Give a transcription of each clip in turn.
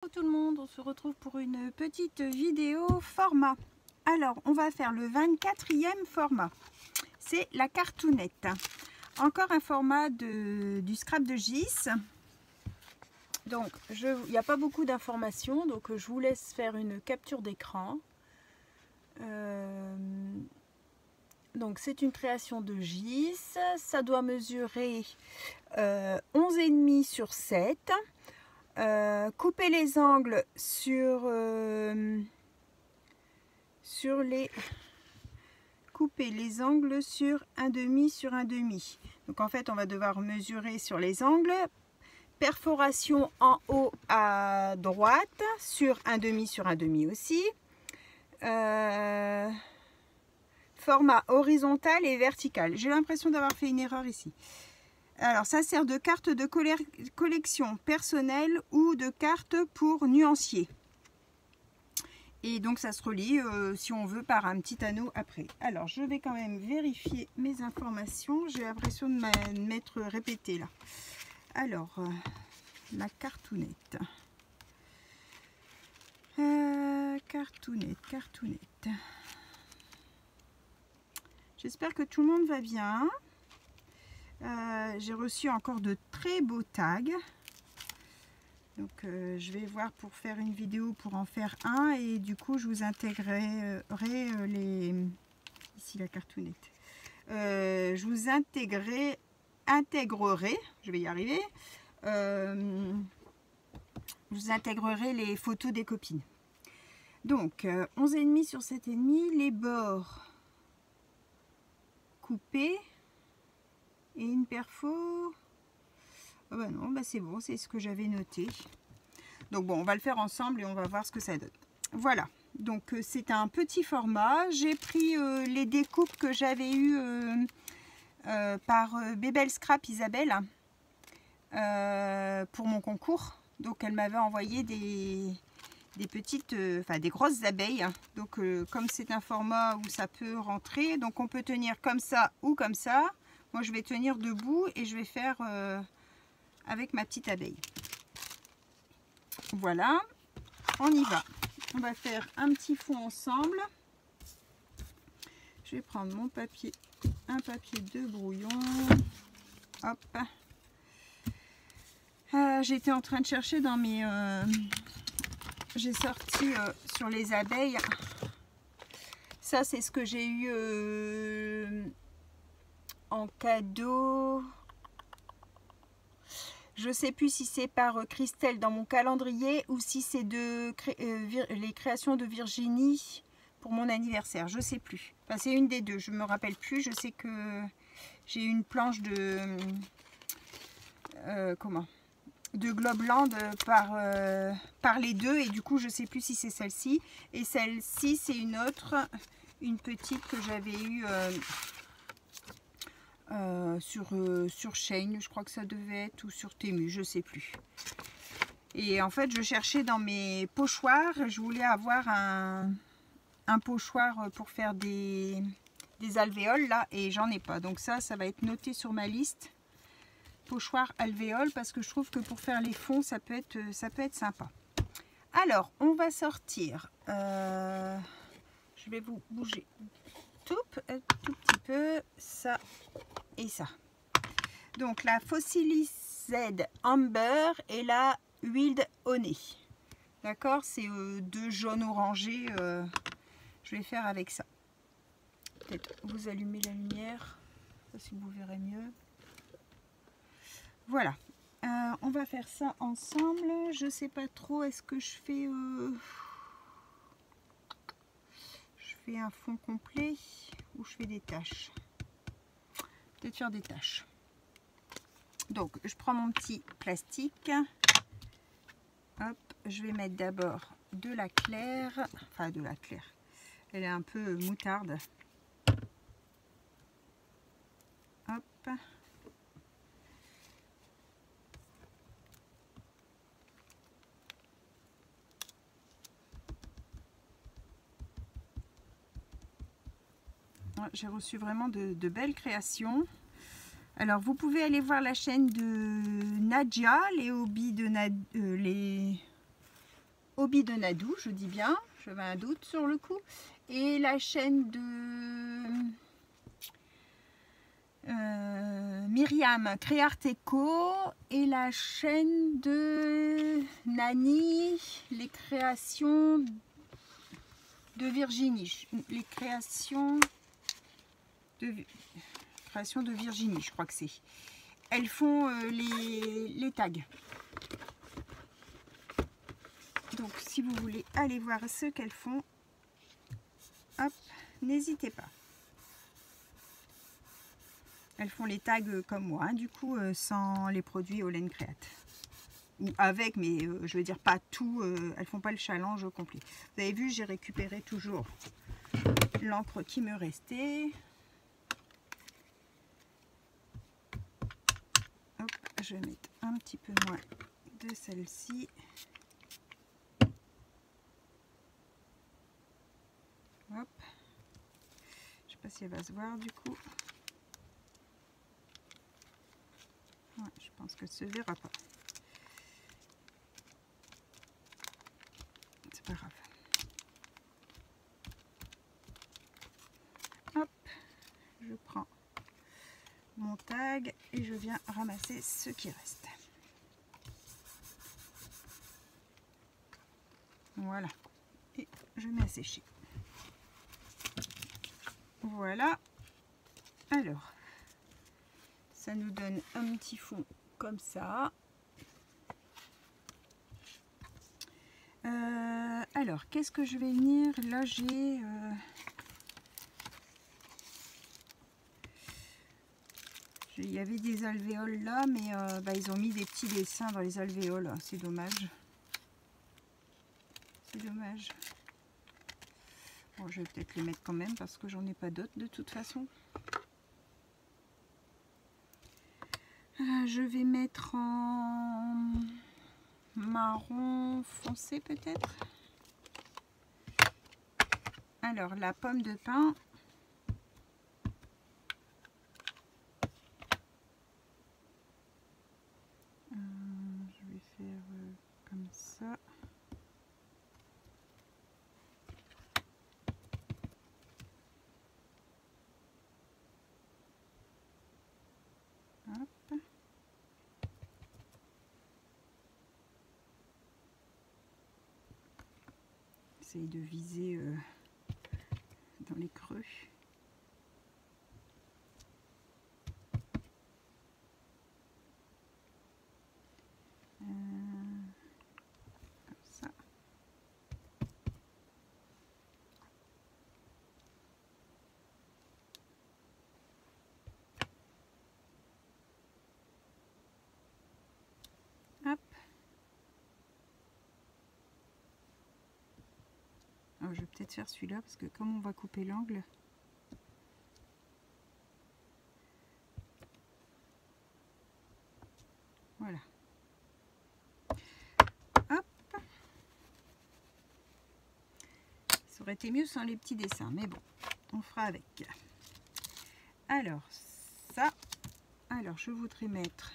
Bonjour tout le monde, on se retrouve pour une petite vidéo format. Alors, on va faire le 24e format. C'est la cartoonette. Encore un format du scrap de Gis. Donc, il n'y a pas beaucoup d'informations, donc je vous laisse faire une capture d'écran. Donc, c'est une création de Gis. Ça doit mesurer 11,5 sur 7. Couper les angles sur un demi sur un demi. Donc en fait on va devoir mesurer sur les angles. Perforation en haut à droite sur un demi aussi. Format horizontal et vertical. J'ai l'impression d'avoir fait une erreur ici. Alors ça sert de carte de collection personnelle ou de carte pour nuancier. Et donc ça se relie si on veut par un petit anneau après. Alors je vais quand même vérifier mes informations. J'ai l'impression de m'être répétée là. Alors la cartoonette. Cartoonette. J'espère que tout le monde va bien. J'ai reçu encore de très beaux tags. Donc je vais voir pour faire une vidéo pour en faire un et du coup je vous intégrerai ici la cartoonette. Je vous intégrerai, je vais y arriver. Je vous intégrerai les photos des copines. Donc 11,5 sur 7,5, les bords coupés et une perfo. Oh bah non, bah c'est bon, c'est ce que j'avais noté. Donc bon, on va le faire ensemble et on va voir ce que ça donne. Voilà, donc c'est un petit format. J'ai pris les découpes que j'avais eues par Bébel Scrap Isabelle pour mon concours. Donc elle m'avait envoyé des petites, des grosses abeilles. Donc comme c'est un format où ça peut rentrer, donc on peut tenir comme ça ou comme ça. Moi je vais tenir debout et je vais faire avec ma petite abeille. Voilà, on y va. On va faire un petit fond ensemble. Je vais prendre mon papier, un papier de brouillon. Hop. J'étais en train de chercher dans mes... j'ai sorti sur les abeilles. Ça, c'est ce que j'ai eu en cadeau. Je sais plus si c'est par Christelle dans mon calendrier ou si c'est les créations de Virginie pour mon anniversaire. Je sais plus. Enfin, c'est une des deux. Je me rappelle plus. Je sais que j'ai une planche de de Globland par les deux et du coup je sais plus si c'est celle-ci et celle-ci c'est une autre, une petite que j'avais eue sur Shein, je crois que ça devait être, ou sur Temu, je sais plus. Et en fait je cherchais dans mes pochoirs, je voulais avoir un pochoir pour faire des alvéoles là et j'en ai pas, donc ça va être noté sur ma liste. Pochoir alvéole parce que je trouve que pour faire les fonds ça peut être sympa. Alors on va sortir, je vais vous bouger tout petit peu ça et ça. Donc la Fossilis Z Amber et la Wild Honey. D'accord, c'est deux jaunes orangés. Je vais faire avec ça. Peut-être vous allumez la lumière, si vous verrez mieux. Voilà, on va faire ça ensemble. Je sais pas trop, est-ce que je fais un fond complet ou je fais des taches? Peut-être faire des taches. Donc je prends mon petit plastique. Hop, je vais mettre d'abord de la claire, enfin de la claire. Elle est un peu moutarde. Hop. J'ai reçu vraiment de belles créations. Alors vous pouvez aller voir la chaîne de Nadia, les hobbies de Hobby de Nadou, je dis bien, j'avais un doute sur le coup. Et la chaîne de Myriam, Créart Eco, et la chaîne de Nani, les créations de Virginie. Les créations de Virginie, je crois que c'est. Elles font les tags. Donc si vous voulez aller voir ce qu'elles font, hop, n'hésitez pas. Elles font les tags comme moi, hein, du coup, sans les produits Olen Créat. Ou avec, mais je veux dire pas tout, elles font pas le challenge au complet. Vous avez vu, j'ai récupéré toujours l'encre qui me restait. Hop, je vais mettre un petit peu moins de celle-ci. Hop. Je sais pas si elle va se voir du coup. Ouais, je pense qu'elle se verra pas. C'est pas grave. Hop, je prends mon tag et je viens ramasser ce qui reste. Voilà. Et je mets à sécher. Voilà. Alors, ça nous donne un petit fond comme ça. Alors, qu'est-ce que je vais venir? Là, j'ai... il y avait des alvéoles là, mais bah, ils ont mis des petits dessins dans les alvéoles. C'est dommage. C'est dommage. Bon, je vais peut-être les mettre quand même parce que j'en ai pas d'autres de toute façon. Je vais mettre en marron foncé peut-être. Alors, la pomme de pin. Je vais faire comme ça. Hop. Essaye de viser dans les creux. Comme ça. Hop. Alors, je vais peut-être faire celui-là parce que comme on va couper l'angle, voilà. Hop. Ça aurait été mieux sans les petits dessins, mais bon, on fera avec. Alors, ça. Alors, je voudrais mettre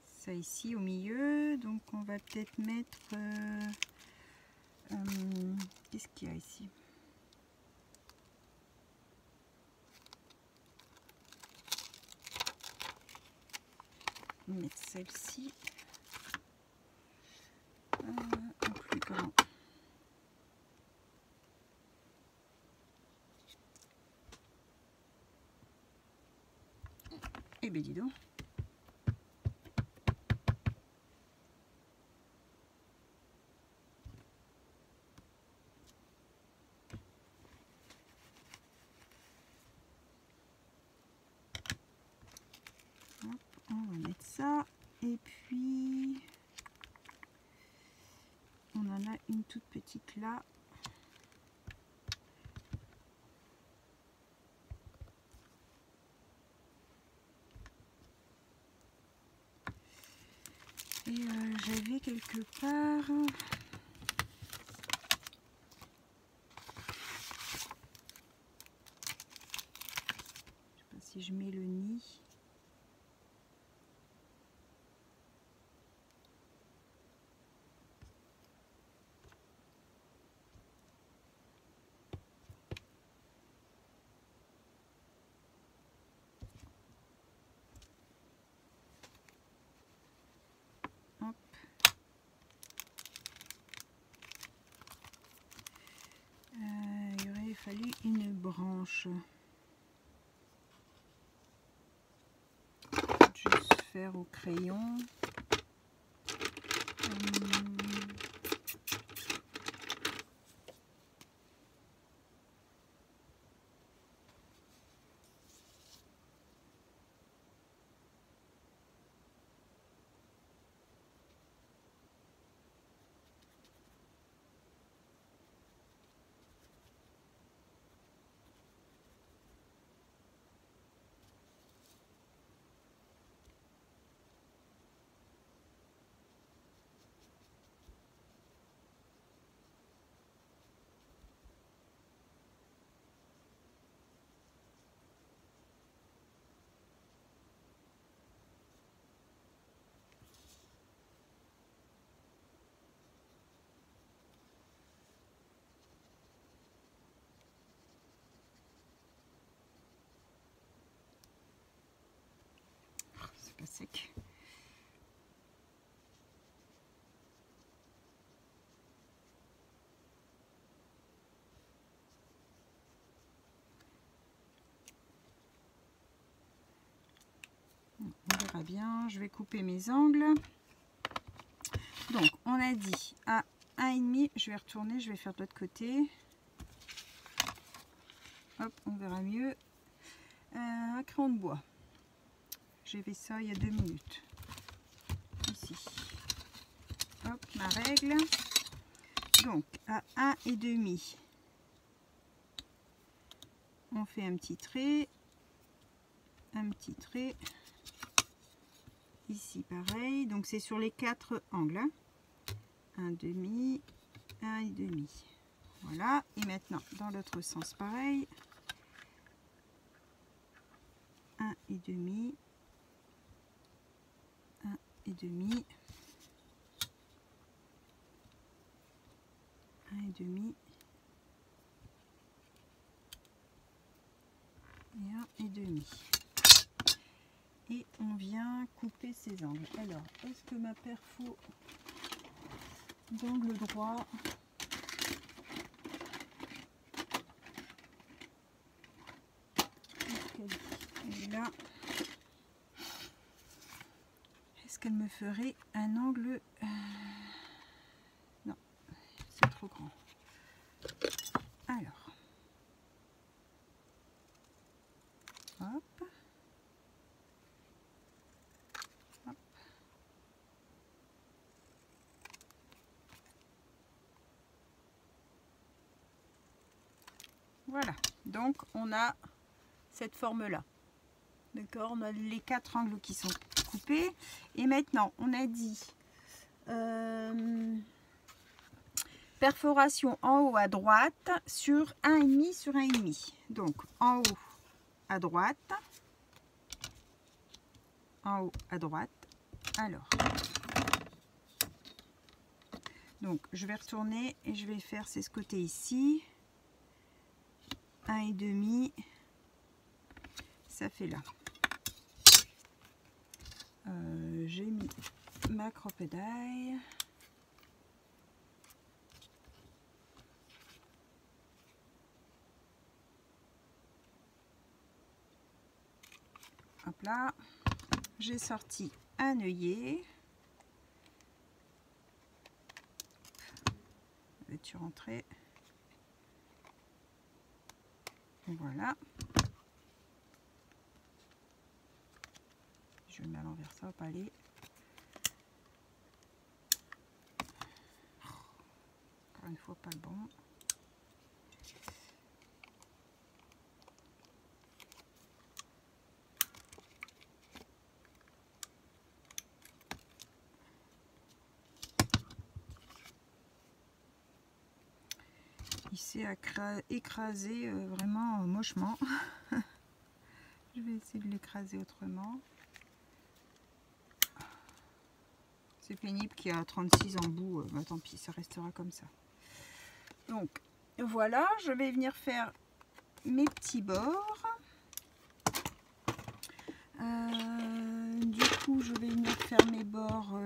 ça ici au milieu. Donc, on va peut-être mettre... qu'est-ce qu'il y a ici? On va mettre celle-ci. Plus comment. Eh bien, dis donc. Hop, on va mettre ça. Et puis, on en a une toute petite là. Et j'avais quelque part... Je sais pas si je mets le nid. branches. Juste faire au crayon. C'est pas sec. On verra bien. Je vais couper mes angles. Donc, on a dit à 1,5. Je vais retourner. Je vais faire de l'autre côté. Hop, on verra mieux. Un crayon de bois. J'ai fait ça il y a 2 minutes. Ici. Hop, ma règle. Donc, à 1,5. On fait un petit trait. Un petit trait. Ici pareil, donc c'est sur les 4 angles, hein. 1,5, 1,5. Voilà, et maintenant dans l'autre sens pareil, 1,5, 1,5, 1,5 et 1,5. Et on vient couper ces angles. Alors, est-ce que ma perfo d'angle droit est là? Est-ce qu'elle me ferait un angle non, c'est trop grand. Alors, hop. Voilà, donc on a cette forme là, d'accord, on a les 4 angles qui sont coupés, et maintenant on a dit perforation en haut à droite sur 1,5 sur 1,5, donc en haut à droite, en haut à droite. Alors, donc je vais retourner et je vais faire c'est ce côté ici. 1,5, ça fait là. J'ai mis ma crocodile. Hop là, j'ai sorti un œillet. Veux-tu rentrer? Voilà. Je vais le mettre à l'envers, ça va pas aller. Encore une fois, pas le bon. Il s'est écrasé vraiment mochement. Je vais essayer de l'écraser autrement. C'est pénible qu'il y a 36 embouts. Bah, tant pis, ça restera comme ça. Donc voilà, je vais venir faire mes petits bords. Du coup, je vais venir faire mes bords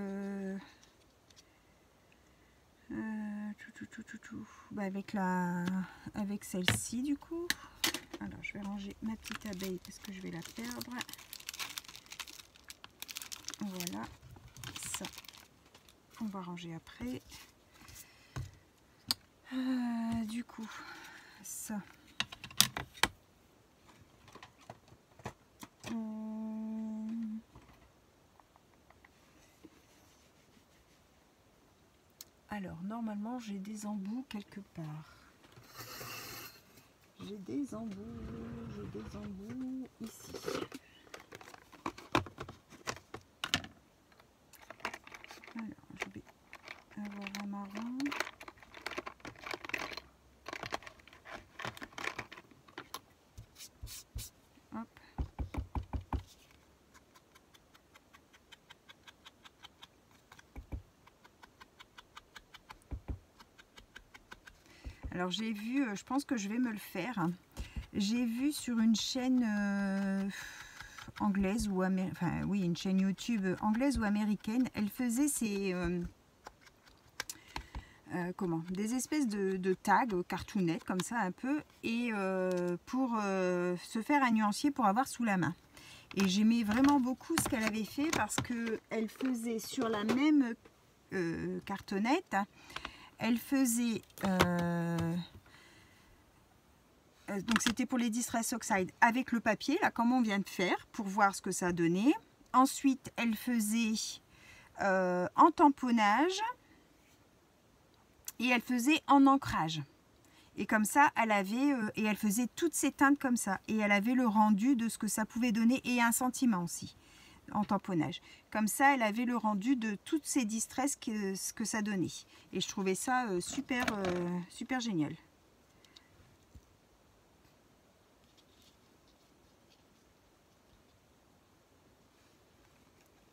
bah, avec celle-ci du coup. Alors, je vais ranger ma petite abeille parce que je vais la perdre. Voilà, ça, on va ranger après. Du coup, ça. Alors, normalement, j'ai des embouts quelque part. J'ai des embouts ici. Alors, je vais avoir un marron. Hop. Alors j'ai vu, je pense que je vais me le faire. J'ai vu sur une chaîne anglaise ou enfin oui, une chaîne YouTube anglaise ou américaine, elle faisait ces des espèces de tags cartoonettes comme ça un peu, et pour se faire un nuancier pour avoir sous la main. Et j'aimais vraiment beaucoup ce qu'elle avait fait parce que elle faisait sur la même cartonnette. Elle faisait, donc c'était pour les Distress Oxide avec le papier, là comme on vient de faire, pour voir ce que ça donnait. Ensuite, elle faisait en tamponnage et elle faisait en ancrage. Et comme ça, elle avait, et elle faisait toutes ces teintes comme ça. Et elle avait le rendu de ce que ça pouvait donner et un sentiment aussi en tamponnage. Comme ça, elle avait le rendu de toutes ces distress ce que ça donnait. Et je trouvais ça super génial.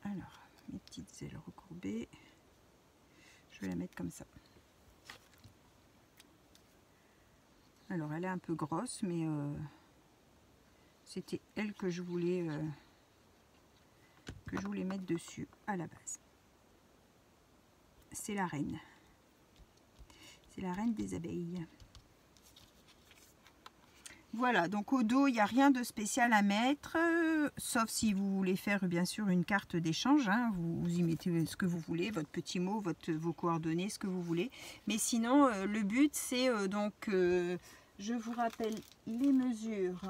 Alors, mes petites ailes recourbées, je vais la mettre comme ça. Alors, elle est un peu grosse, mais c'était elle que je voulais mettre dessus à la base. C'est la reine. C'est la reine des abeilles. Voilà, donc au dos, il n'y a rien de spécial à mettre, sauf si vous voulez faire bien sûr une carte d'échange. Hein, vous y mettez ce que vous voulez, votre petit mot, vos coordonnées, ce que vous voulez. Mais sinon, le but, c'est je vous rappelle les mesures.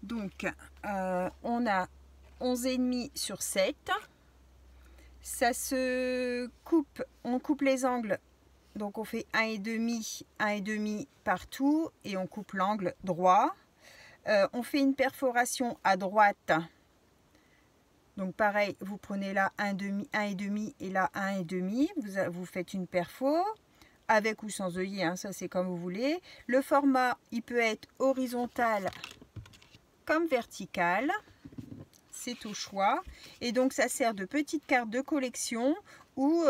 Donc, on a 11,5 sur 7. Ça se coupe, on coupe les angles. Donc, on fait 1,5 partout et on coupe l'angle droit. On fait une perforation à droite. Donc, pareil, vous prenez là 1,5 et là 1,5. Vous faites une perfo avec ou sans œillet, hein, ça c'est comme vous voulez. Le format, il peut être horizontal comme vertical, c'est au choix. Et donc ça sert de petite carte de collection ou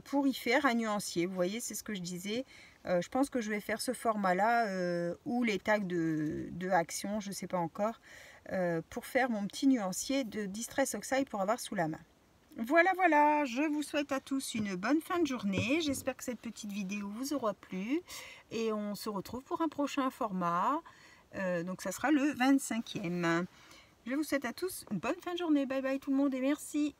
pour y faire un nuancier. Vous voyez, c'est ce que je disais. Je pense que je vais faire ce format là ou les tags de action, je ne sais pas encore, pour faire mon petit nuancier de Distress Oxide pour avoir sous la main. Voilà, voilà, je vous souhaite à tous une bonne fin de journée. J'espère que cette petite vidéo vous aura plu. Et on se retrouve pour un prochain format. Donc ça sera le 25e. Je vous souhaite à tous une bonne fin de journée. Bye bye tout le monde et merci.